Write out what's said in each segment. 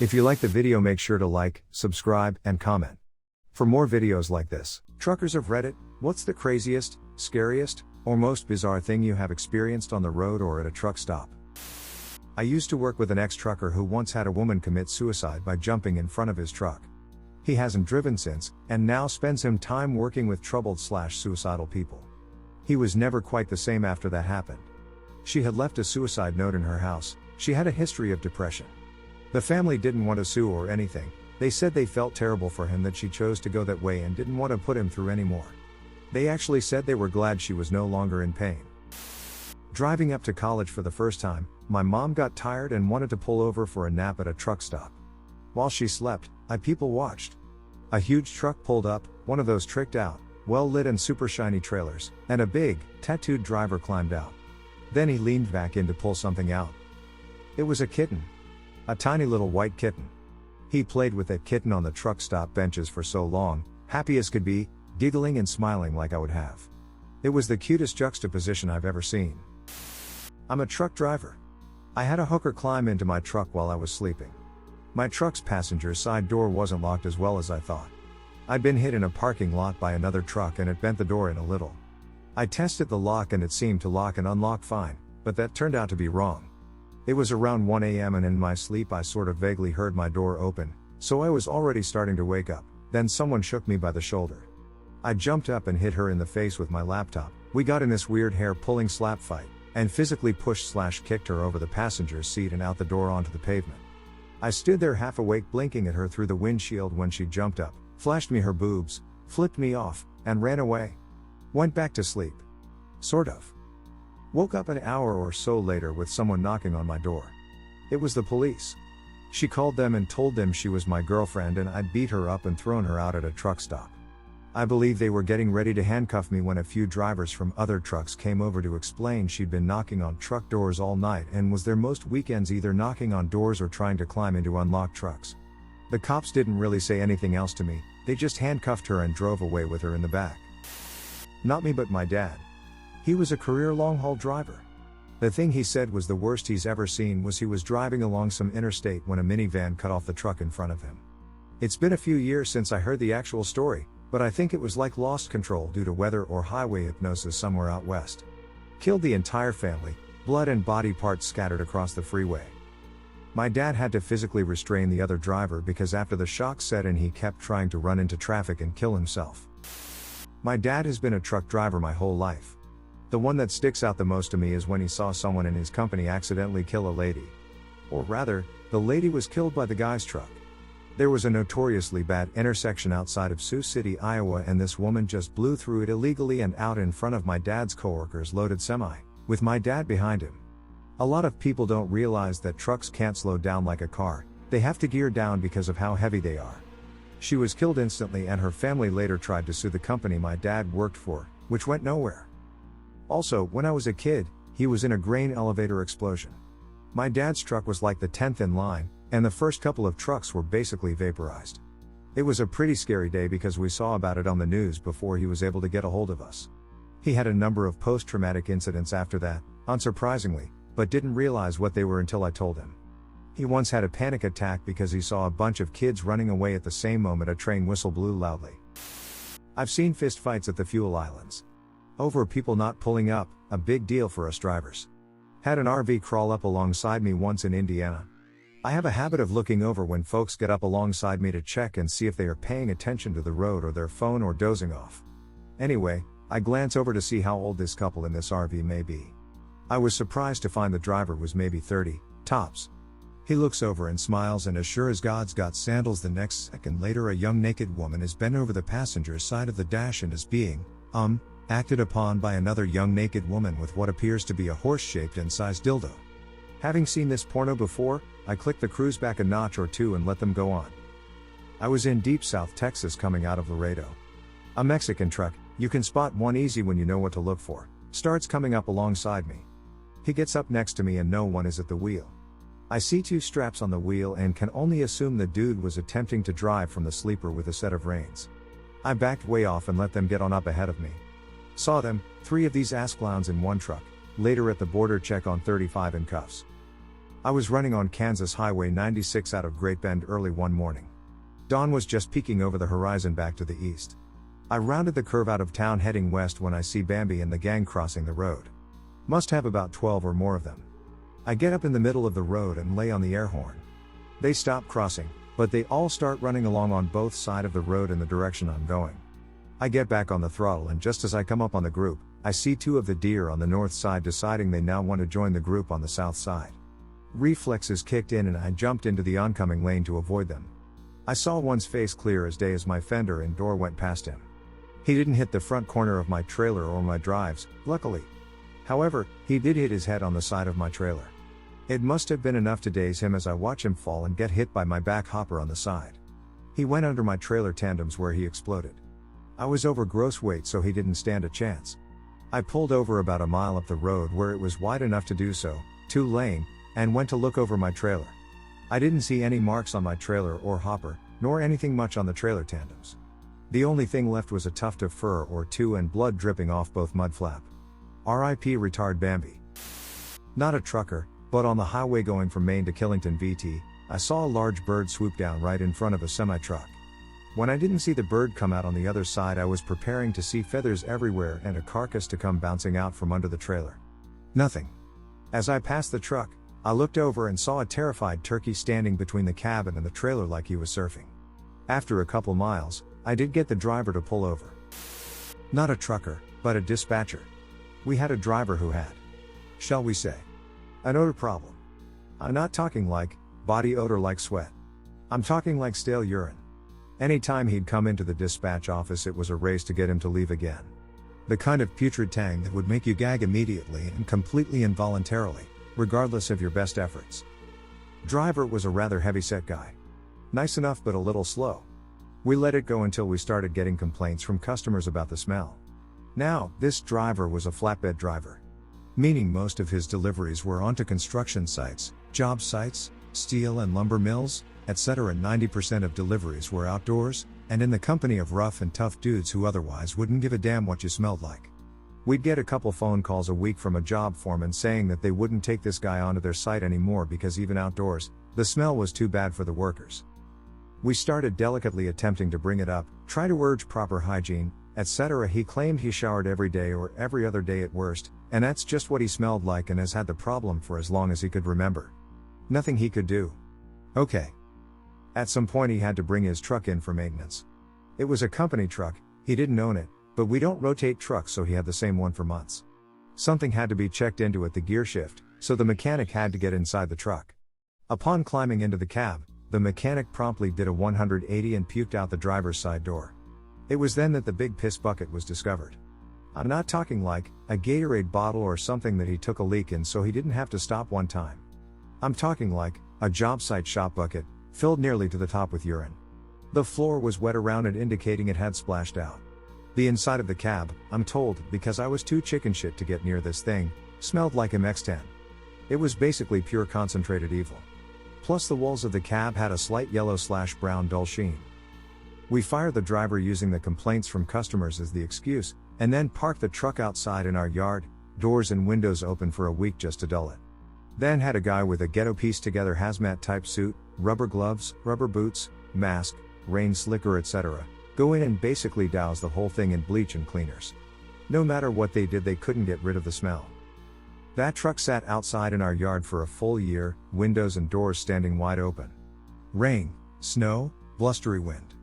If you like the video, make sure to like, subscribe, and comment. For more videos like this, truckers of Reddit, what's the craziest, scariest, or most bizarre thing you have experienced on the road or at a truck stop? I used to work with an ex-trucker who once had a woman commit suicide by jumping in front of his truck. He hasn't driven since, and now spends some time working with troubled/suicidal people. He was never quite the same after that happened. She had left a suicide note in her house. She had a history of depression. The family didn't want to sue or anything. They said they felt terrible for him that she chose to go that way and didn't want to put him through anymore. They actually said they were glad she was no longer in pain. Driving up to college for the first time, my mom got tired and wanted to pull over for a nap at a truck stop. While she slept, I people watched. A huge truck pulled up, one of those tricked out, well-lit and super shiny trailers, and a big, tattooed driver climbed out. Then he leaned back in to pull something out. It was a kitten. A tiny little white kitten. He played with that kitten on the truck stop benches for so long, happy as could be, giggling and smiling like I would have. It was the cutest juxtaposition I've ever seen. I'm a truck driver. I had a hooker climb into my truck while I was sleeping. My truck's passenger side door wasn't locked as well as I thought. I'd been hit in a parking lot by another truck and it bent the door in a little. I tested the lock and it seemed to lock and unlock fine, but that turned out to be wrong. It was around 1 a.m. and in my sleep I sort of vaguely heard my door open, so I was already starting to wake up. Then someone shook me by the shoulder. I jumped up and hit her in the face with my laptop. We got in this weird hair-pulling slap fight, and physically pushed/kicked her over the passenger's seat and out the door onto the pavement. I stood there half awake blinking at her through the windshield when she jumped up, flashed me her boobs, flipped me off, and ran away. Went back to sleep. Sort of. Woke up an hour or so later with someone knocking on my door. It was the police. She called them and told them she was my girlfriend and I'd beat her up and thrown her out at a truck stop. I believe they were getting ready to handcuff me when a few drivers from other trucks came over to explain she'd been knocking on truck doors all night and was there most weekends either knocking on doors or trying to climb into unlocked trucks. The cops didn't really say anything else to me, they just handcuffed her and drove away with her in the back. Not me but my dad. He was a career long-haul driver. The thing he said was the worst he's ever seen was he was driving along some interstate when a minivan cut off the truck in front of him. It's been a few years since I heard the actual story, but I think it was like lost control due to weather or highway hypnosis somewhere out west. Killed the entire family, blood and body parts scattered across the freeway. My dad had to physically restrain the other driver because after the shock set in he kept trying to run into traffic and kill himself. My dad has been a truck driver my whole life. The one that sticks out the most to me is when he saw someone in his company accidentally kill a lady. Or rather, the lady was killed by the guy's truck. There was a notoriously bad intersection outside of Sioux City, Iowa, and this woman just blew through it illegally and out in front of my dad's coworker's loaded semi, with my dad behind him. A lot of people don't realize that trucks can't slow down like a car, they have to gear down because of how heavy they are. She was killed instantly and her family later tried to sue the company my dad worked for, which went nowhere. Also, when I was a kid, he was in a grain elevator explosion. My dad's truck was like the 10th in line, and the first couple of trucks were basically vaporized. It was a pretty scary day because we saw about it on the news before he was able to get a hold of us. He had a number of post-traumatic incidents after that, unsurprisingly, but didn't realize what they were until I told him. He once had a panic attack because he saw a bunch of kids running away at the same moment a train whistle blew loudly. I've seen fist fights at the fuel islands. Over people not pulling up, a big deal for us drivers. Had an RV crawl up alongside me once in Indiana. I have a habit of looking over when folks get up alongside me to check and see if they are paying attention to the road or their phone or dozing off. Anyway, I glance over to see how old this couple in this RV may be. I was surprised to find the driver was maybe 30, tops. He looks over and smiles and as sure as God's got sandals the next second later a young naked woman is bent over the passenger's side of the dash and is being, acted upon by another young naked woman with what appears to be a horse-shaped and sized dildo. Having seen this porno before, I clicked the cruise back a notch or two and let them go on. I was in deep South Texas coming out of Laredo. A Mexican truck, you can spot one easy when you know what to look for, starts coming up alongside me. He gets up next to me and no one is at the wheel. I see two straps on the wheel and can only assume the dude was attempting to drive from the sleeper with a set of reins. I backed way off and let them get on up ahead of me. Saw them, 3 of these ass clowns in one truck, later at the border check on 35 in cuffs. I was running on Kansas Highway 96 out of Great Bend early one morning. Dawn was just peeking over the horizon back to the east. I rounded the curve out of town heading west when I see Bambi and the gang crossing the road. Must have about 12 or more of them. I get up in the middle of the road and lay on the air horn. They stop crossing, but they all start running along on both sides of the road in the direction I'm going. I get back on the throttle, and just as I come up on the group, I see two of the deer on the north side deciding they now want to join the group on the south side. Reflexes kicked in and I jumped into the oncoming lane to avoid them. I saw one's face clear as day as my fender and door went past him. He didn't hit the front corner of my trailer or my drives, luckily. However, he did hit his head on the side of my trailer. It must have been enough to daze him as I watch him fall and get hit by my back hopper on the side. He went under my trailer tandems where he exploded. I was over gross weight, so he didn't stand a chance. I pulled over about a mile up the road where it was wide enough to do so, 2-lane, and went to look over my trailer. I didn't see any marks on my trailer or hopper, nor anything much on the trailer tandems. The only thing left was a tuft of fur or two and blood dripping off both mud flap. R.I.P. retard Bambi. Not a trucker, but on the highway going from Maine to Killington VT, I saw a large bird swoop down right in front of a semi-truck. When I didn't see the bird come out on the other side, I was preparing to see feathers everywhere and a carcass to come bouncing out from under the trailer. Nothing. As I passed the truck, I looked over and saw a terrified turkey standing between the cabin and the trailer like he was surfing. After a couple miles, I did get the driver to pull over. Not a trucker, but a dispatcher. We had a driver who had, shall we say, an odor problem. I'm not talking like body odor like sweat. I'm talking like stale urine. Anytime he'd come into the dispatch office, it was a race to get him to leave again. The kind of putrid tang that would make you gag immediately and completely involuntarily, regardless of your best efforts. Driver was a rather heavy-set guy. Nice enough but a little slow. We let it go until we started getting complaints from customers about the smell. Now, this driver was a flatbed driver. Meaning most of his deliveries were onto construction sites, job sites, steel and lumber mills, etc. 90% of deliveries were outdoors, and in the company of rough and tough dudes who otherwise wouldn't give a damn what you smelled like. We'd get a couple phone calls a week from a job foreman saying that they wouldn't take this guy onto their site anymore because even outdoors, the smell was too bad for the workers. We started delicately attempting to bring it up, try to urge proper hygiene, etc. He claimed he showered every day or every other day at worst, and that's just what he smelled like and has had the problem for as long as he could remember. Nothing he could do. Okay. At some point he had to bring his truck in for maintenance. It was a company truck, he didn't own it, but we don't rotate trucks, so he had the same one for months. Something had to be checked into at the gear shift, so the mechanic had to get inside the truck. Upon climbing into the cab, the mechanic promptly did a 180 and puked out the driver's side door. It was then that the big piss bucket was discovered. I'm not talking like a Gatorade bottle or something that he took a leak in so he didn't have to stop one time. I'm talking like a job site shop bucket, filled nearly to the top with urine. The floor was wet around it, indicating it had splashed out. The inside of the cab, I'm told, because I was too chicken shit to get near this thing, smelled like MX-10. It was basically pure concentrated evil. Plus the walls of the cab had a slight yellow/brown dull sheen. We fired the driver using the complaints from customers as the excuse, and then parked the truck outside in our yard, doors and windows open for a week just to dull it. Then had a guy with a ghetto pieced together hazmat type suit, rubber gloves, rubber boots, mask, rain slicker, etc. go in and basically douse the whole thing in bleach and cleaners. No matter what they did, they couldn't get rid of the smell. That truck sat outside in our yard for a full year, windows and doors standing wide open. Rain, snow, blustery wind.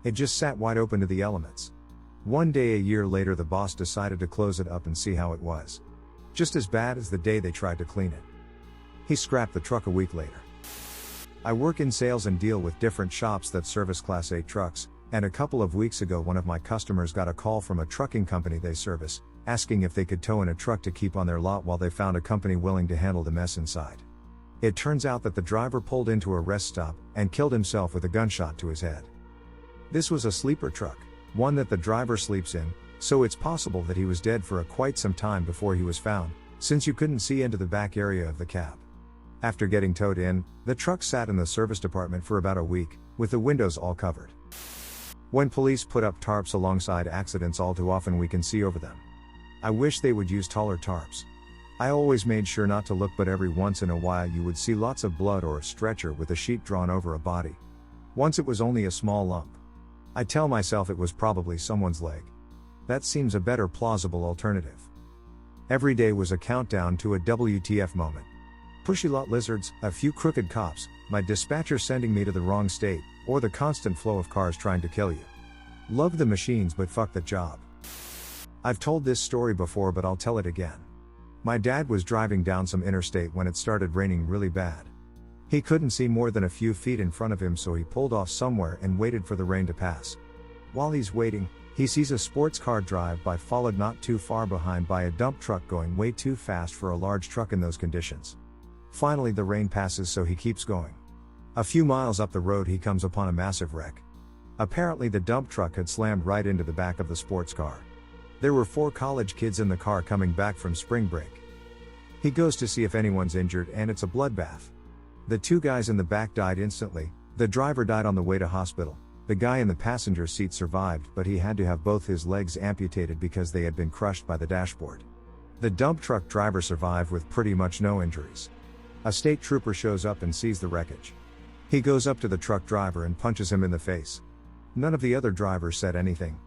It just sat wide open to the elements. One day a year later, the boss decided to close it up and see how it was. Just as bad as the day they tried to clean it. He scrapped the truck a week later. I work in sales and deal with different shops that service Class 8 trucks, and a couple of weeks ago one of my customers got a call from a trucking company they service, asking if they could tow in a truck to keep on their lot while they found a company willing to handle the mess inside. It turns out that the driver pulled into a rest stop and killed himself with a gunshot to his head. This was a sleeper truck, one that the driver sleeps in, so it's possible that he was dead for quite some time before he was found, since you couldn't see into the back area of the cab. After getting towed in, the truck sat in the service department for about a week, with the windows all covered. When police put up tarps alongside accidents, all too often we can see over them. I wish they would use taller tarps. I always made sure not to look, but every once in a while you would see lots of blood or a stretcher with a sheet drawn over a body. Once it was only a small lump. I tell myself it was probably someone's leg. That seems a better plausible alternative. Every day was a countdown to a WTF moment. Pushy lot lizards, a few crooked cops, my dispatcher sending me to the wrong state, or the constant flow of cars trying to kill you. Love the machines, but fuck the job. I've told this story before, but I'll tell it again. My dad was driving down some interstate when it started raining really bad. He couldn't see more than a few feet in front of him, so he pulled off somewhere and waited for the rain to pass. While he's waiting, he sees a sports car drive by, followed not too far behind by a dump truck going way too fast for a large truck in those conditions. Finally the rain passes, so he keeps going. A few miles up the road he comes upon a massive wreck. Apparently the dump truck had slammed right into the back of the sports car. There were 4 college kids in the car coming back from spring break. He goes to see if anyone's injured, and it's a bloodbath. The 2 guys in the back died instantly, the driver died on the way to hospital, the guy in the passenger seat survived, but he had to have both his legs amputated because they had been crushed by the dashboard. The dump truck driver survived with pretty much no injuries. A state trooper shows up and sees the wreckage. He goes up to the truck driver and punches him in the face. None of the other drivers said anything.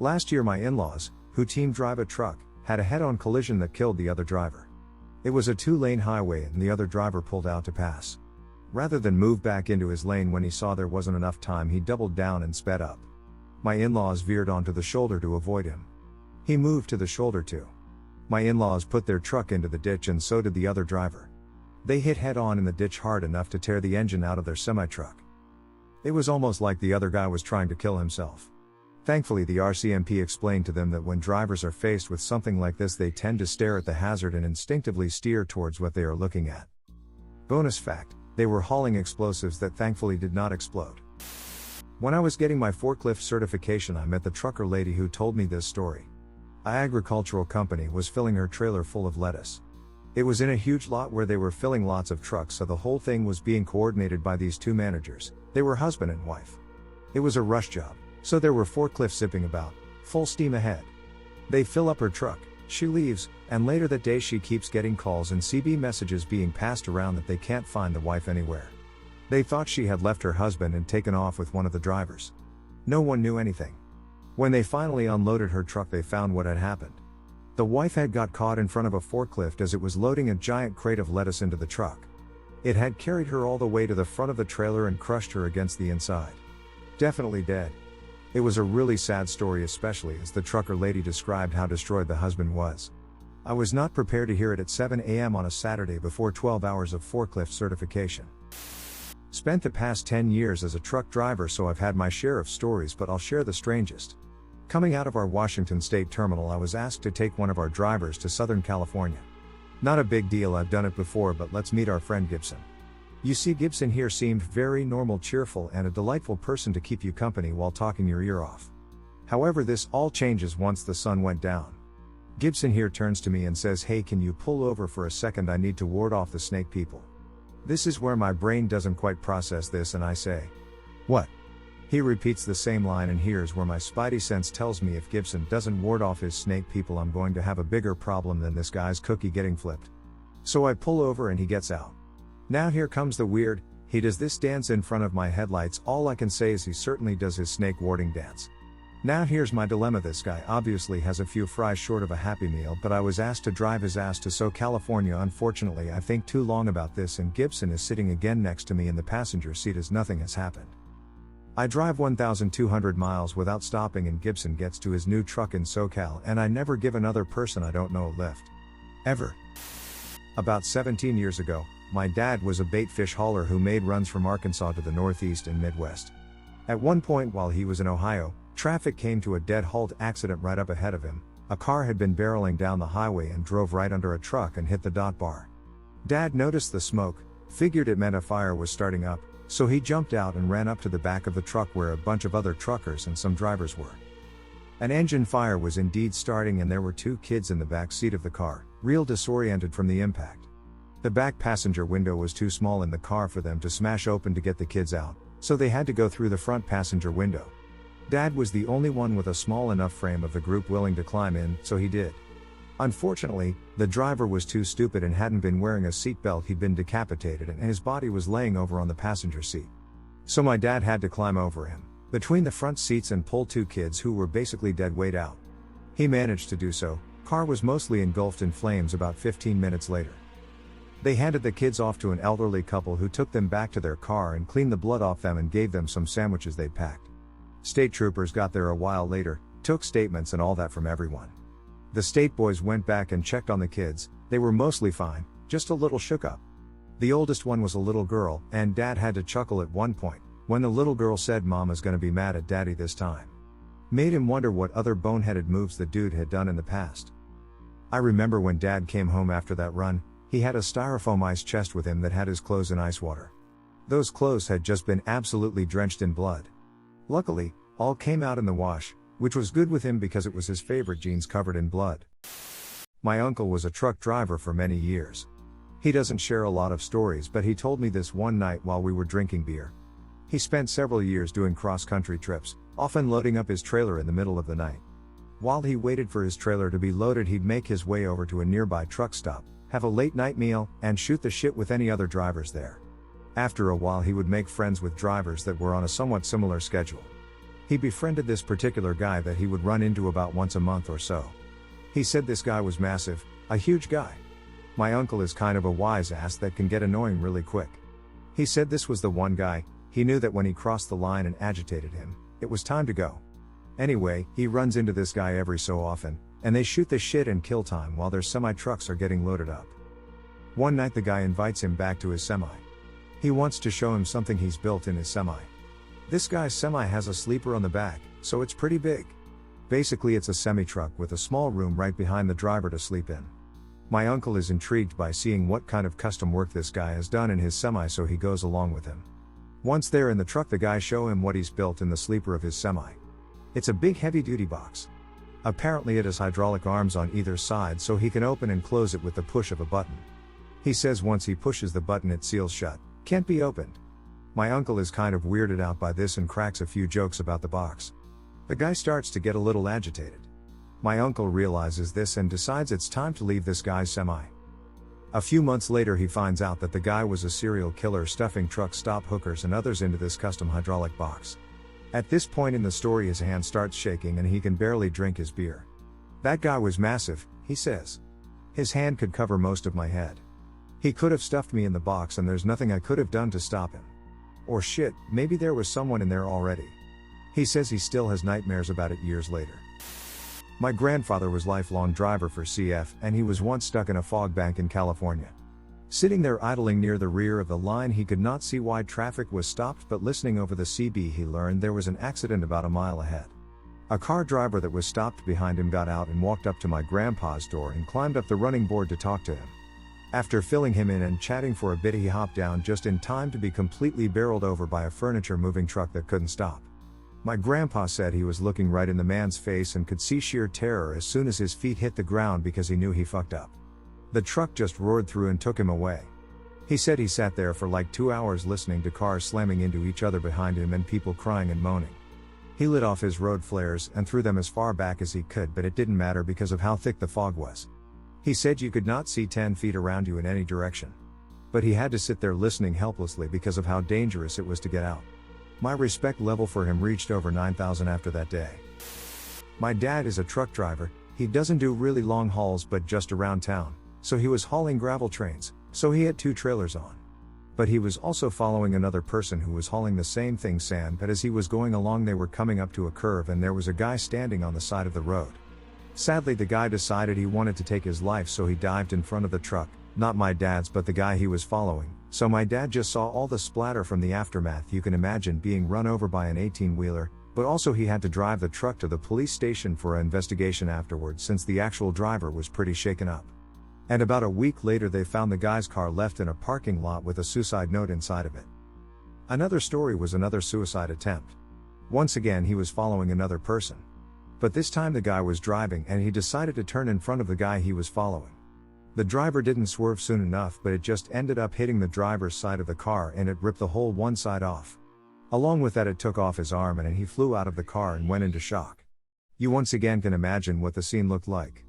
Last year my in-laws, who team drive a truck, had a head-on collision that killed the other driver. It was a 2-lane highway and the other driver pulled out to pass. Rather than move back into his lane when he saw there wasn't enough time, he doubled down and sped up. My in-laws veered onto the shoulder to avoid him. He moved to the shoulder too. My in-laws put their truck into the ditch, and so did the other driver. They hit head-on in the ditch hard enough to tear the engine out of their semi-truck. It was almost like the other guy was trying to kill himself. Thankfully the RCMP explained to them that when drivers are faced with something like this, they tend to stare at the hazard and instinctively steer towards what they are looking at. Bonus fact, they were hauling explosives that thankfully did not explode. When I was getting my forklift certification, I met the trucker lady who told me this story. An agricultural company was filling her trailer full of lettuce. It was in a huge lot where they were filling lots of trucks, so the whole thing was being coordinated by these 2 managers. They were husband and wife. It was a rush job, so there were forklifts zipping about, full steam ahead. They fill up her truck, she leaves, and later that day she keeps getting calls and CB messages being passed around that they can't find the wife anywhere. They thought she had left her husband and taken off with one of the drivers. No one knew anything. When they finally unloaded her truck, they found what had happened. The wife had got caught in front of a forklift as it was loading a giant crate of lettuce into the truck. It had carried her all the way to the front of the trailer and crushed her against the inside. Definitely dead. It was a really sad story, especially as the trucker lady described how destroyed the husband was. I was not prepared to hear it at 7 a.m. on a Saturday before 12 hours of forklift certification. Spent the past 10 years as a truck driver, so I've had my share of stories, but I'll share the strangest. Coming out of our Washington State terminal, I was asked to take one of our drivers to Southern California. Not a big deal, I've done it before, but let's meet our friend Gibson. You see, Gibson here seemed very normal, cheerful, and a delightful person to keep you company while talking your ear off. However, this all changes once the sun went down. Gibson here turns to me and says, "Hey, can you pull over for a second? I need to ward off the snake people." This is where my brain doesn't quite process this, and I say, "What?" He repeats the same line, and here's where my spidey sense tells me if Gibson doesn't ward off his snake people, I'm going to have a bigger problem than this guy's cookie getting flipped. So I pull over and he gets out. Now here comes the weird, he does this dance in front of my headlights. All I can say is he certainly does his snake warding dance. Now here's my dilemma. This guy obviously has a few fries short of a Happy Meal, but I was asked to drive his ass to SoCal, California. Unfortunately, I think too long about this, and Gibson is sitting again next to me in the passenger seat as nothing has happened. I drive 1,200 miles without stopping, and Gibson gets to his new truck in SoCal, and I never give another person I don't know a lift. Ever. About 17 years ago, my dad was a bait fish hauler who made runs from Arkansas to the Northeast and Midwest. At one point while he was in Ohio, traffic came to a dead halt accident right up ahead of him. A car had been barreling down the highway and drove right under a truck and hit the dot bar. Dad noticed the smoke, figured it meant a fire was starting up, so he jumped out and ran up to the back of the truck where a bunch of other truckers and some drivers were. An engine fire was indeed starting, and there were 2 kids in the back seat of the car, real disoriented from the impact. The back passenger window was too small in the car for them to smash open to get the kids out, so they had to go through the front passenger window. Dad was the only one with a small enough frame of the group willing to climb in, so he did. Unfortunately, the driver was too stupid and hadn't been wearing a seatbelt. He'd been decapitated and his body was laying over on the passenger seat. So my dad had to climb over him, between the front seats, and pull two kids who were basically dead weight out. He managed to do so. Car was mostly engulfed in flames about 15 minutes later. They handed the kids off to an elderly couple who took them back to their car and cleaned the blood off them and gave them some sandwiches they'd packed. State troopers got there a while later, took statements and all that from everyone. The state boys went back and checked on the kids. They were mostly fine, just a little shook up. The oldest one was a little girl, and Dad had to chuckle at one point, when the little girl said Mama's gonna be mad at Daddy this time. Made him wonder what other boneheaded moves the dude had done in the past. I remember when Dad came home after that run, he had a styrofoam ice chest with him that had his clothes in ice water. Those clothes had just been absolutely drenched in blood. Luckily, all came out in the wash, which was good with him because it was his favorite jeans covered in blood. My uncle was a truck driver for many years. He doesn't share a lot of stories, but he told me this one night while we were drinking beer. He spent several years doing cross-country trips, often loading up his trailer in the middle of the night. While he waited for his trailer to be loaded, he'd make his way over to a nearby truck stop, have a late night meal, and shoot the shit with any other drivers there. After a while he would make friends with drivers that were on a somewhat similar schedule. He befriended this particular guy that he would run into about once a month or so. He said this guy was massive, a huge guy. My uncle is kind of a wise ass that can get annoying really quick. He said this was the one guy. He knew that when he crossed the line and agitated him, it was time to go. Anyway, he runs into this guy every so often, and they shoot the shit and kill time while their semi-trucks are getting loaded up. One night the guy invites him back to his semi. He wants to show him something he's built in his semi. This guy's semi has a sleeper on the back, so it's pretty big. Basically it's a semi-truck with a small room right behind the driver to sleep in. My uncle is intrigued by seeing what kind of custom work this guy has done in his semi, so he goes along with him. Once there in the truck, the guy show him what he's built in the sleeper of his semi. It's a big heavy-duty box. Apparently it has hydraulic arms on either side so he can open and close it with the push of a button. He says once he pushes the button it seals shut, can't be opened. My uncle is kind of weirded out by this and cracks a few jokes about the box. The guy starts to get a little agitated. My uncle realizes this and decides it's time to leave this guy's semi. A few months later he finds out that the guy was a serial killer stuffing truck stop hookers and others into this custom hydraulic box. At this point in the story his hand starts shaking and he can barely drink his beer. That guy was massive, he says. His hand could cover most of my head. He could have stuffed me in the box and there's nothing I could have done to stop him. Or shit, maybe there was someone in there already. He says he still has nightmares about it years later. My grandfather was lifelong driver for CF and he was once stuck in a fog bank in California. Sitting there idling near the rear of the line, he could not see why traffic was stopped, but listening over the CB he learned there was an accident about a mile ahead. A car driver that was stopped behind him got out and walked up to my grandpa's door and climbed up the running board to talk to him. After filling him in and chatting for a bit he hopped down just in time to be completely barreled over by a furniture moving truck that couldn't stop. My grandpa said he was looking right in the man's face and could see sheer terror as soon as his feet hit the ground because he knew he fucked up. The truck just roared through and took him away. He said he sat there for like 2 hours listening to cars slamming into each other behind him and people crying and moaning. He lit off his road flares and threw them as far back as he could, but it didn't matter because of how thick the fog was. He said you could not see 10 feet around you in any direction. But he had to sit there listening helplessly because of how dangerous it was to get out. My respect level for him reached over 9,000 after that day. My dad is a truck driver. He doesn't do really long hauls but just around town, so he was hauling gravel trains, so he had 2 trailers on. But he was also following another person who was hauling the same thing, sand, but as he was going along they were coming up to a curve and there was a guy standing on the side of the road. Sadly the guy decided he wanted to take his life, so he dived in front of the truck, not my dad's but the guy he was following, so my dad just saw all the splatter from the aftermath. You can imagine being run over by an 18-wheeler, but also he had to drive the truck to the police station for an investigation afterwards since the actual driver was pretty shaken up. And about a week later they found the guy's car left in a parking lot with a suicide note inside of it. Another story was another suicide attempt. Once again he was following another person. But this time the guy was driving and he decided to turn in front of the guy he was following. The driver didn't swerve soon enough, but it just ended up hitting the driver's side of the car and it ripped the whole one side off. Along with that it took off his arm and he flew out of the car and went into shock. You once again can imagine what the scene looked like.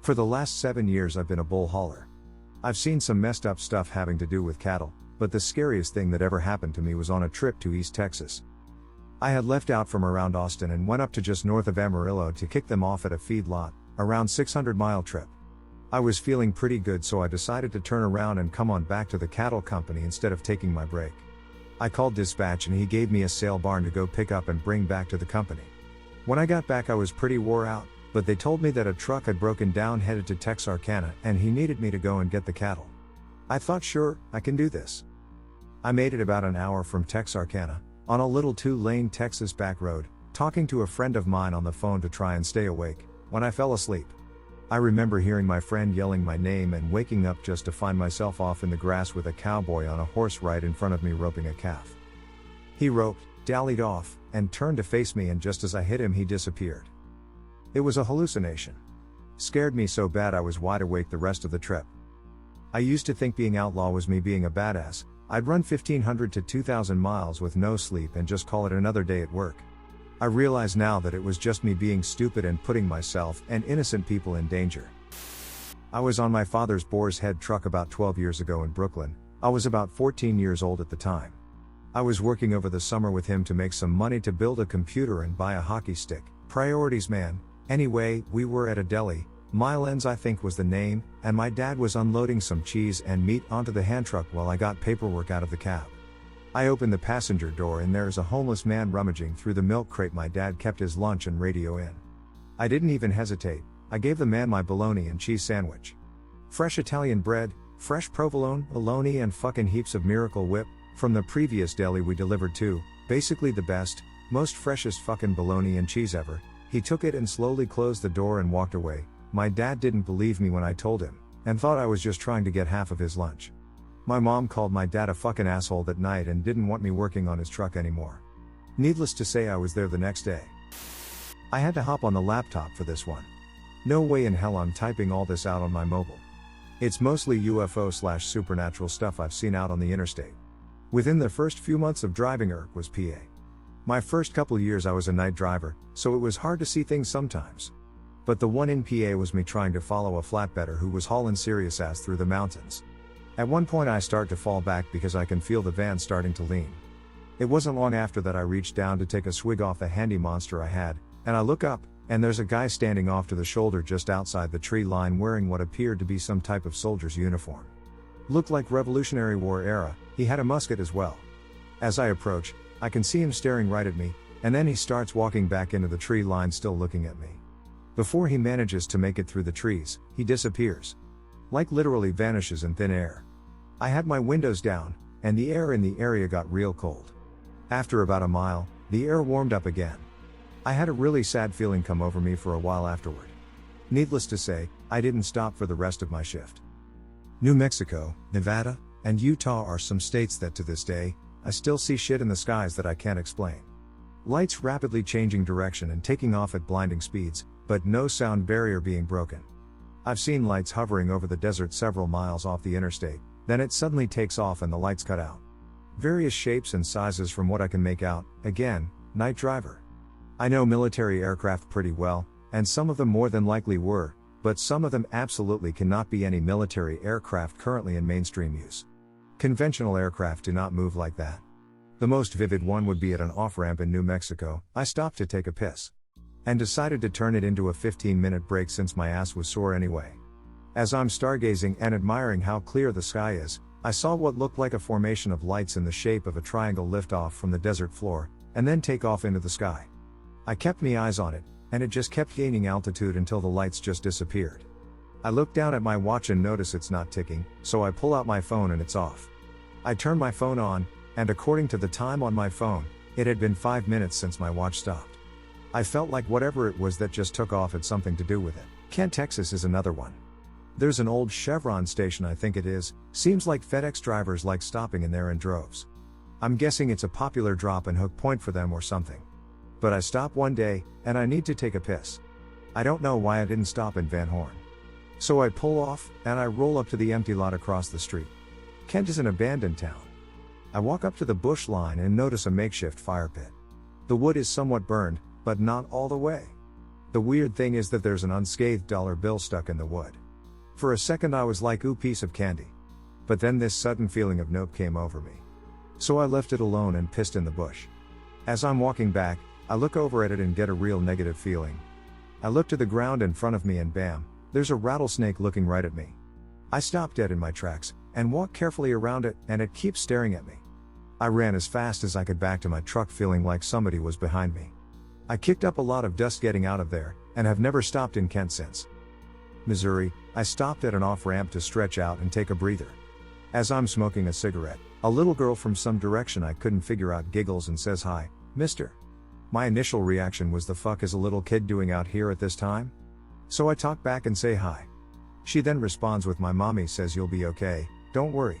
For the last 7 years I've been a bull hauler. I've seen some messed up stuff having to do with cattle, but the scariest thing that ever happened to me was on a trip to East Texas. I had left out from around Austin and went up to just north of Amarillo to kick them off at a feed lot, around 600-mile trip. I was feeling pretty good, so I decided to turn around and come on back to the cattle company instead of taking my break. I called dispatch and he gave me a sale barn to go pick up and bring back to the company. When I got back I was pretty wore out, but they told me that a truck had broken down headed to Texarkana and he needed me to go and get the cattle. I thought, sure, I can do this. I made it about an hour from Texarkana, on a little 2-lane Texas back road, talking to a friend of mine on the phone to try and stay awake, when I fell asleep. I remember hearing my friend yelling my name and waking up just to find myself off in the grass with a cowboy on a horse right in front of me roping a calf. He roped, dallied off, and turned to face me, and just as I hit him he disappeared. It was a hallucination. Scared me so bad I was wide awake the rest of the trip. I used to think being outlaw was me being a badass. I'd run 1,500 to 2,000 miles with no sleep and just call it another day at work. I realize now that it was just me being stupid and putting myself and innocent people in danger. I was on my father's Boar's Head truck about 12 years ago in Brooklyn. I was about 14 years old at the time. I was working over the summer with him to make some money to build a computer and buy a hockey stick. Priorities, man. Anyway, we were at a deli, Milan's I think was the name, and my dad was unloading some cheese and meat onto the hand truck while I got paperwork out of the cab. I opened the passenger door and there's a homeless man rummaging through the milk crate my dad kept his lunch and radio in. I didn't even hesitate. I gave the man my bologna and cheese sandwich. Fresh Italian bread, fresh provolone, bologna and fucking heaps of Miracle Whip, from the previous deli we delivered to, basically the best, most freshest fucking bologna and cheese ever. He took it and slowly closed the door and walked away. My dad didn't believe me when I told him, and thought I was just trying to get half of his lunch. My mom called my dad a fucking asshole that night and didn't want me working on his truck anymore. Needless to say I was there the next day. I had to hop on the laptop for this one. No way in hell I'm typing all this out on my mobile. It's mostly UFO/supernatural stuff I've seen out on the interstate. Within the first few months of driving was PA. My first couple years I was a night driver, so it was hard to see things sometimes. But the one in PA was me trying to follow a flatbedder who was hauling serious ass through the mountains. At one point I start to fall back because I can feel the van starting to lean. It wasn't long after that I reached down to take a swig off the handy monster I had, and I look up, and there's a guy standing off to the shoulder just outside the tree line wearing what appeared to be some type of soldier's uniform. Looked like Revolutionary War era, he had a musket as well. As I approach, I can see him staring right at me, and then he starts walking back into the tree line still looking at me. Before he manages to make it through the trees, he disappears. Like literally vanishes in thin air. I had my windows down, and the air in the area got real cold. After about a mile, the air warmed up again. I had a really sad feeling come over me for a while afterward. Needless to say, I didn't stop for the rest of my shift. New Mexico, Nevada, and Utah are some states that to this day, I still see shit in the skies that I can't explain. Lights rapidly changing direction and taking off at blinding speeds, but no sound barrier being broken. I've seen lights hovering over the desert several miles off the interstate, then it suddenly takes off and the lights cut out. Various shapes and sizes from what I can make out, again, night driver. I know military aircraft pretty well, and some of them more than likely were, but some of them absolutely cannot be any military aircraft currently in mainstream use. Conventional aircraft do not move like that. The most vivid one would be at an off-ramp in New Mexico. I stopped to take a piss. And decided to turn it into a 15-minute break since my ass was sore anyway. As I'm stargazing and admiring how clear the sky is, I saw what looked like a formation of lights in the shape of a triangle lift off from the desert floor, and then take off into the sky. I kept my eyes on it, and it just kept gaining altitude until the lights just disappeared. I look down at my watch and notice it's not ticking, so I pull out my phone and it's off. I turn my phone on, and according to the time on my phone, it had been 5 minutes since my watch stopped. I felt like whatever it was that just took off had something to do with it. Kent, Texas is another one. There's an old Chevron station I think it is, seems like FedEx drivers like stopping in there in droves. I'm guessing it's a popular drop and hook point for them or something. But I stop one day, and I need to take a piss. I don't know why I didn't stop in Van Horn. So I pull off, and I roll up to the empty lot across the street. Kent is an abandoned town. I walk up to the bush line and notice a makeshift fire pit. The wood is somewhat burned, but not all the way. The weird thing is that there's an unscathed dollar bill stuck in the wood. For a second I was like, ooh, piece of candy. But then this sudden feeling of nope came over me. So I left it alone and pissed in the bush. As I'm walking back, I look over at it and get a real negative feeling. I look to the ground in front of me and bam, there's a rattlesnake looking right at me. I stop dead in my tracks, and walk carefully around it, and it keeps staring at me. I ran as fast as I could back to my truck feeling like somebody was behind me. I kicked up a lot of dust getting out of there, and have never stopped in Kent since. Missouri, I stopped at an off-ramp to stretch out and take a breather. As I'm smoking a cigarette, a little girl from some direction I couldn't figure out giggles and says, "Hi, mister." My initial reaction was, the fuck is a little kid doing out here at this time? So I talk back and say hi. She then responds with, "My mommy says you'll be okay, don't worry."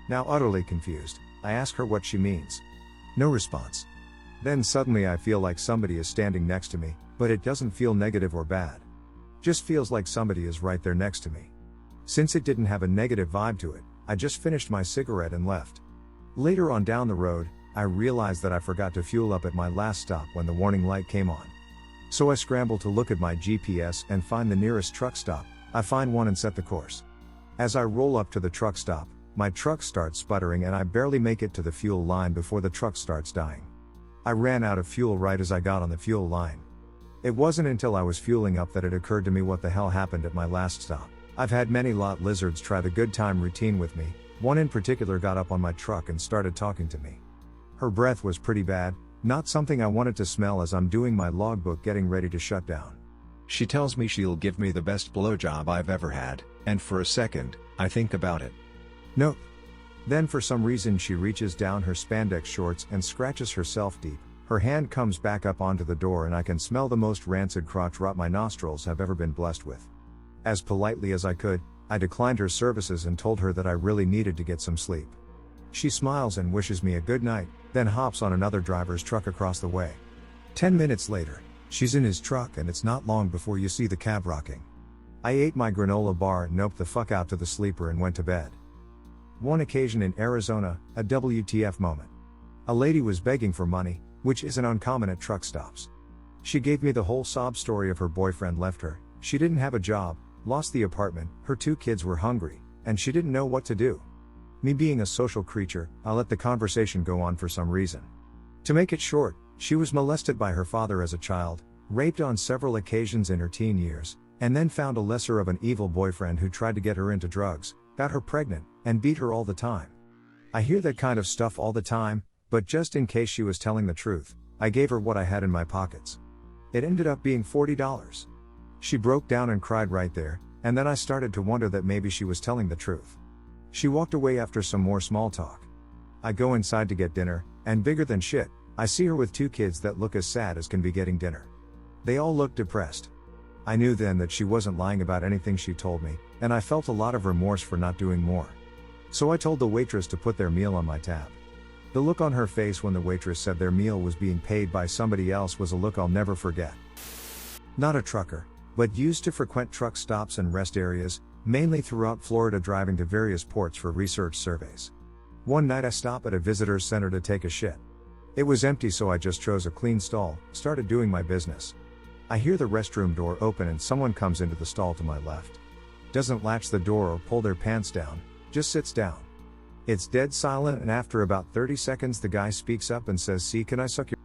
Now utterly confused, I ask her what she means. No response. Then suddenly I feel like somebody is standing next to me, but it doesn't feel negative or bad. Just feels like somebody is right there next to me. Since it didn't have a negative vibe to it, I just finished my cigarette and left. Later on down the road, I realized that I forgot to fuel up at my last stop when the warning light came on. So I scrambled to look at my GPS and find the nearest truck stop. I find one and set the course. As I roll up to the truck stop, my truck starts sputtering and I barely make it to the fuel line before the truck starts dying. I ran out of fuel right as I got on the fuel line. It wasn't until I was fueling up that it occurred to me what the hell happened at my last stop. I've had many lot lizards try the good time routine with me. One in particular got up on my truck and started talking to me. Her breath was pretty bad, not something I wanted to smell as I'm doing my logbook getting ready to shut down. She tells me she'll give me the best blowjob I've ever had, and for a second, I think about it. Nope. Then for some reason she reaches down her spandex shorts and scratches herself deep. Her hand comes back up onto the door and I can smell the most rancid crotch rot my nostrils have ever been blessed with. As politely as I could, I declined her services and told her that I really needed to get some sleep. She smiles and wishes me a good night, then hops on another driver's truck across the way. 10 minutes later, she's in his truck and it's not long before you see the cab rocking. I ate my granola bar and noped the fuck out to the sleeper and went to bed. One occasion in Arizona, a WTF moment. A lady was begging for money, which isn't uncommon at truck stops. She gave me the whole sob story of her boyfriend left her, she didn't have a job, lost the apartment, her 2 kids were hungry, and she didn't know what to do. Me being a social creature, I let the conversation go on for some reason. To make it short, she was molested by her father as a child, raped on several occasions in her teen years, and then found a lesser of an evil boyfriend who tried to get her into drugs, got her pregnant, and beat her all the time. I hear that kind of stuff all the time, but just in case she was telling the truth, I gave her what I had in my pockets. It ended up being $40. She broke down and cried right there, and then I started to wonder that maybe she was telling the truth. She walked away after some more small talk. I go inside to get dinner, and bigger than shit, I see her with 2 kids that look as sad as can be getting dinner. They all look depressed. I knew then that she wasn't lying about anything she told me, and I felt a lot of remorse for not doing more. So I told the waitress to put their meal on my tab. The look on her face when the waitress said their meal was being paid by somebody else was a look I'll never forget. Not a trucker, but used to frequent truck stops and rest areas, mainly throughout Florida, driving to various ports for research surveys. One night I stopped at a visitor's center to take a shit. It was empty, so I just chose a clean stall, started doing my business. I hear the restroom door open and someone comes into the stall to my left. Doesn't latch the door or pull their pants down, just sits down. It's dead silent, and after about 30 seconds the guy speaks up and says, "See, can I suck your..."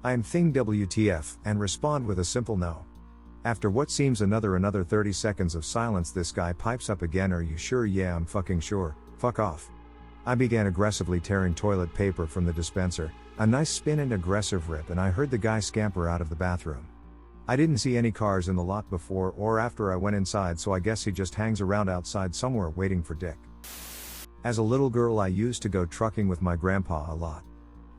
I am thinking WTF, and respond with a simple no. After what seems another 30 seconds of silence, this guy pipes up again, "Are you sure?" "Yeah, I'm fucking sure, fuck off." I began aggressively tearing toilet paper from the dispenser, a nice spin and aggressive rip, and I heard the guy scamper out of the bathroom. I didn't see any cars in the lot before or after I went inside, so I guess he just hangs around outside somewhere waiting for dick. As a little girl I used to go trucking with my grandpa a lot.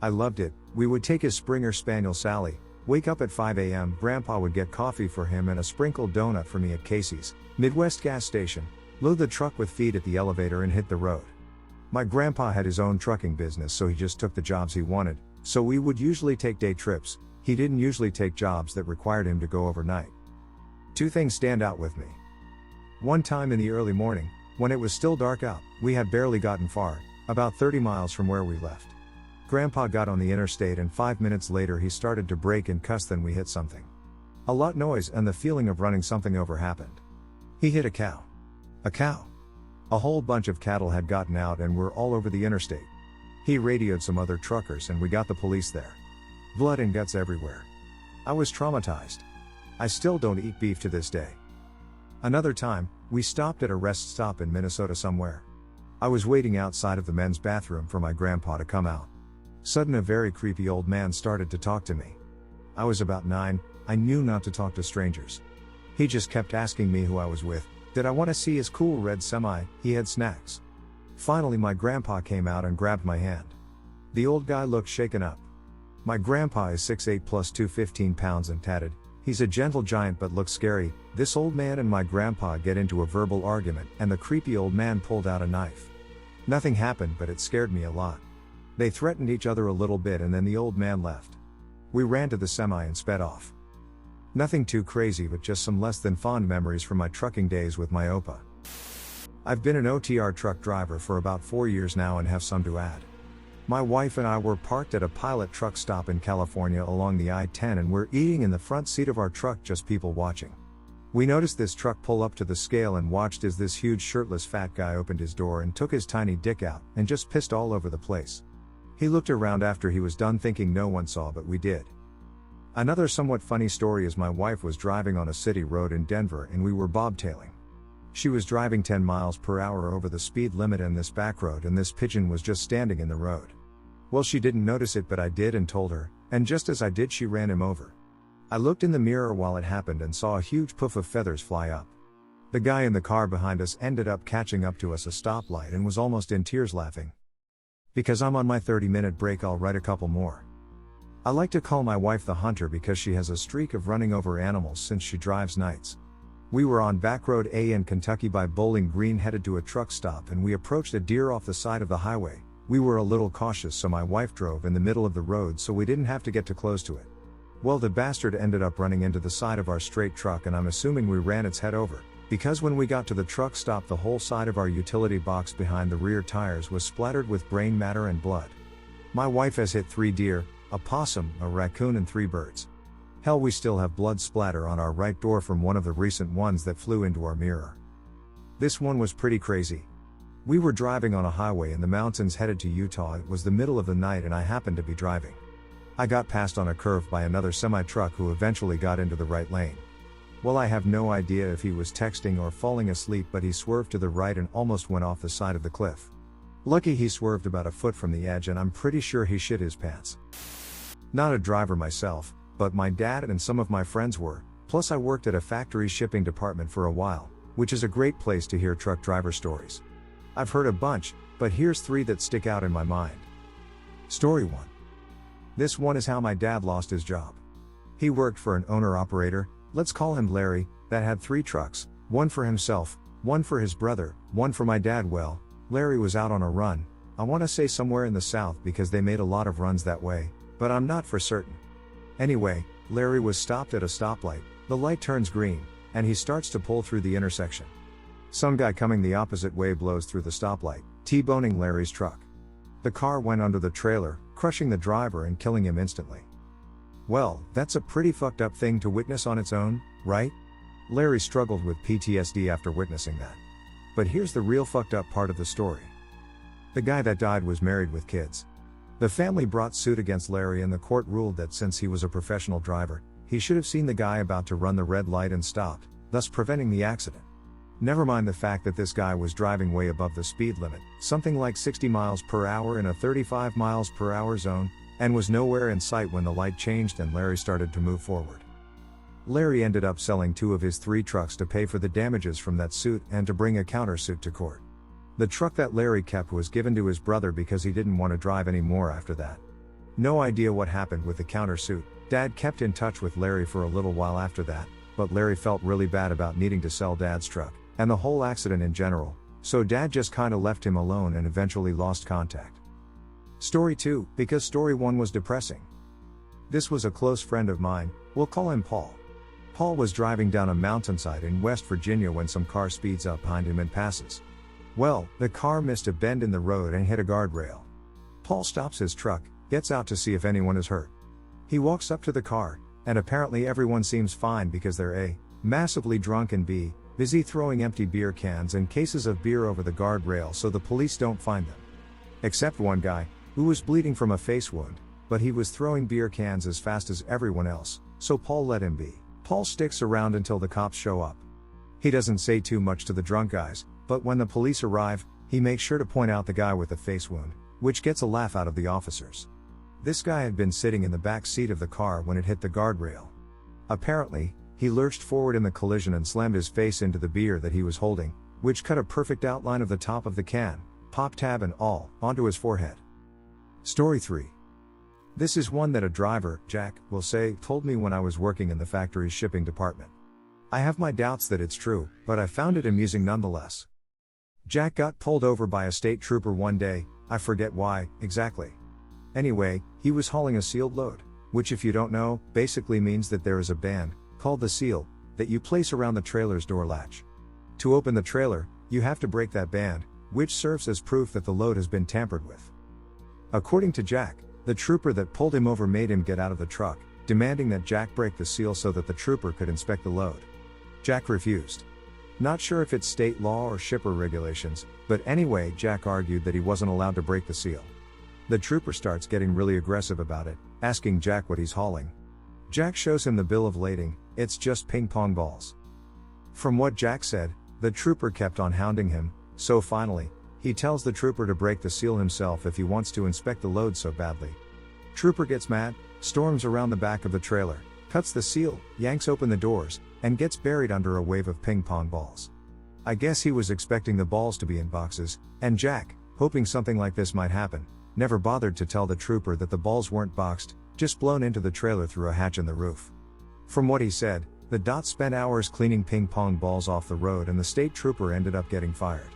I loved it. We would take his Springer Spaniel Sally, wake up at 5 a.m, grandpa would get coffee for him and a sprinkled donut for me at Casey's, Midwest gas station, load the truck with feed at the elevator and hit the road. My grandpa had his own trucking business, so he just took the jobs he wanted, so we would usually take day trips. He didn't usually take jobs that required him to go overnight. 2 things stand out with me. One time in the early morning, when it was still dark out, we had barely gotten far, about 30 miles from where we left. Grandpa got on the interstate and 5 minutes later he started to brake and cuss, then we hit something. A lot noise and the feeling of running something over happened. He hit a cow. A cow. A whole bunch of cattle had gotten out and were all over the interstate. He radioed some other truckers and we got the police there. Blood and guts everywhere. I was traumatized. I still don't eat beef to this day. Another time, we stopped at a rest stop in Minnesota somewhere. I was waiting outside of the men's bathroom for my grandpa to come out. Sudden a very creepy old man started to talk to me. I was about 9, I knew not to talk to strangers. He just kept asking me who I was with, did I want to see his cool red semi, he had snacks. Finally my grandpa came out and grabbed my hand. The old guy looked shaken up. My grandpa is 6'8 plus 215 pounds and tatted, he's a gentle giant but looks scary. This old man and my grandpa get into a verbal argument and the creepy old man pulled out a knife. Nothing happened but it scared me a lot. They threatened each other a little bit and then the old man left. We ran to the semi and sped off. Nothing too crazy but just some less than fond memories from my trucking days with my Opa. I've been an OTR truck driver for about 4 years now and have some to add. My wife and I were parked at a pilot truck stop in California along the I-10 and we're eating in the front seat of our truck, just people watching. We noticed this truck pull up to the scale and watched as this huge shirtless fat guy opened his door and took his tiny dick out and just pissed all over the place. He looked around after he was done thinking no one saw but we did. Another somewhat funny story is my wife was driving on a city road in Denver and we were bobtailing. She was driving 10 miles per hour over the speed limit in this back road and this pigeon was just standing in the road. Well, she didn't notice it but I did and told her, and just as I did she ran him over. I looked in the mirror while it happened and saw a huge puff of feathers fly up. The guy in the car behind us ended up catching up to us a stoplight and was almost in tears laughing. Because I'm on my 30-minute break, I'll write a couple more. I like to call my wife the hunter because she has a streak of running over animals since she drives nights. We were on Back Road A in Kentucky by Bowling Green headed to a truck stop and we approached a deer off the side of the highway. We were a little cautious so my wife drove in the middle of the road so we didn't have to get too close to it. Well, the bastard ended up running into the side of our straight truck and I'm assuming we ran its head over, because when we got to the truck stop the whole side of our utility box behind the rear tires was splattered with brain matter and blood. My wife has hit 3 deer, a possum, a raccoon and 3 birds. Hell, we still have blood splatter on our right door from one of the recent ones that flew into our mirror. This one was pretty crazy. We were driving on a highway in the mountains headed to Utah. It was the middle of the night and I happened to be driving. I got passed on a curve by another semi-truck who eventually got into the right lane. Well, I have no idea if he was texting or falling asleep but he swerved to the right and almost went off the side of the cliff. Lucky he swerved about a foot from the edge and I'm pretty sure he shit his pants. Not a driver myself, but my dad and some of my friends were, plus I worked at a factory shipping department for a while, which is a great place to hear truck driver stories. I've heard a bunch, but here's 3 that stick out in my mind. Story 1. This one is how my dad lost his job. He worked for an owner-operator, let's call him Larry, that had 3 trucks, one for himself, one for his brother, one for my dad. Well, Larry was out on a run, I want to say somewhere in the south because they made a lot of runs that way, but I'm not for certain. Anyway, Larry was stopped at a stoplight, the light turns green, and he starts to pull through the intersection. Some guy coming the opposite way blows through the stoplight, T-boning Larry's truck. The car went under the trailer, crushing the driver and killing him instantly. Well, that's a pretty fucked up thing to witness on its own, right? Larry struggled with PTSD after witnessing that. But here's the real fucked up part of the story. The guy that died was married with kids. The family brought suit against Larry and the court ruled that since he was a professional driver, he should have seen the guy about to run the red light and stopped, thus preventing the accident. Never mind the fact that this guy was driving way above the speed limit, something like 60 miles per hour in a 35 miles per hour zone, and was nowhere in sight when the light changed and Larry started to move forward. Larry ended up selling 2 of his 3 trucks to pay for the damages from that suit and to bring a countersuit to court. The truck that Larry kept was given to his brother because he didn't want to drive anymore after that. No idea what happened with the countersuit. Dad kept in touch with Larry for a little while after that, but Larry felt really bad about needing to sell Dad's truck, and the whole accident in general, so Dad just kinda left him alone and eventually lost contact. Story 2, because story 1 was depressing. This was a close friend of mine, we'll call him Paul. Paul was driving down a mountainside in West Virginia when some car speeds up behind him and passes. Well, the car missed a bend in the road and hit a guardrail. Paul stops his truck, gets out to see if anyone is hurt. He walks up to the car, and apparently everyone seems fine because they're A, massively drunk, and B, busy throwing empty beer cans and cases of beer over the guardrail so the police don't find them. Except one guy, who was bleeding from a face wound, but he was throwing beer cans as fast as everyone else, so Paul let him be. Paul sticks around until the cops show up. He doesn't say too much to the drunk guys, but when the police arrive, he makes sure to point out the guy with the face wound, which gets a laugh out of the officers. This guy had been sitting in the back seat of the car when it hit the guardrail. Apparently, he lurched forward in the collision and slammed his face into the beer that he was holding, which cut a perfect outline of the top of the can, pop tab and all, onto his forehead. Story 3. This is one that a driver, Jack, will say, told me when I was working in the factory's shipping department. I have my doubts that it's true, but I found it amusing nonetheless. Jack got pulled over by a state trooper one day, I forget why, exactly. Anyway, he was hauling a sealed load, which if you don't know, basically means that there is a band, called the seal, that you place around the trailer's door latch. To open the trailer, you have to break that band, which serves as proof that the load has been tampered with. According to Jack, the trooper that pulled him over made him get out of the truck, demanding that Jack break the seal so that the trooper could inspect the load. Jack refused. Not sure if it's state law or shipper regulations, but anyway, Jack argued that he wasn't allowed to break the seal. The trooper starts getting really aggressive about it, asking Jack what he's hauling. Jack shows him the bill of lading, it's just ping pong balls. From what Jack said, the trooper kept on hounding him, so finally, he tells the trooper to break the seal himself if he wants to inspect the load so badly. Trooper gets mad, storms around the back of the trailer, cuts the seal, yanks open the doors, and gets buried under a wave of ping pong balls. I guess he was expecting the balls to be in boxes, and Jack, hoping something like this might happen, never bothered to tell the trooper that the balls weren't boxed, just blown into the trailer through a hatch in the roof. From what he said, the dot spent hours cleaning ping pong balls off the road and the state trooper ended up getting fired.